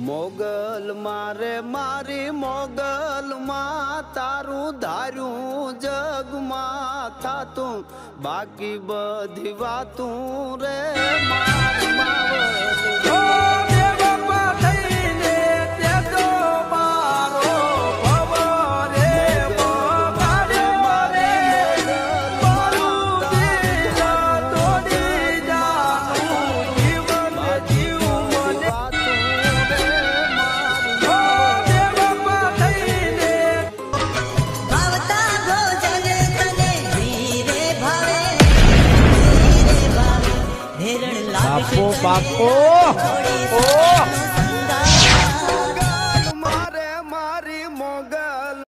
મોગલ મારે મારી મોગલ માં તારું ધાર્યું જગમાં થાતું બાકી બધી વાતું રે મારી બાપો બાપો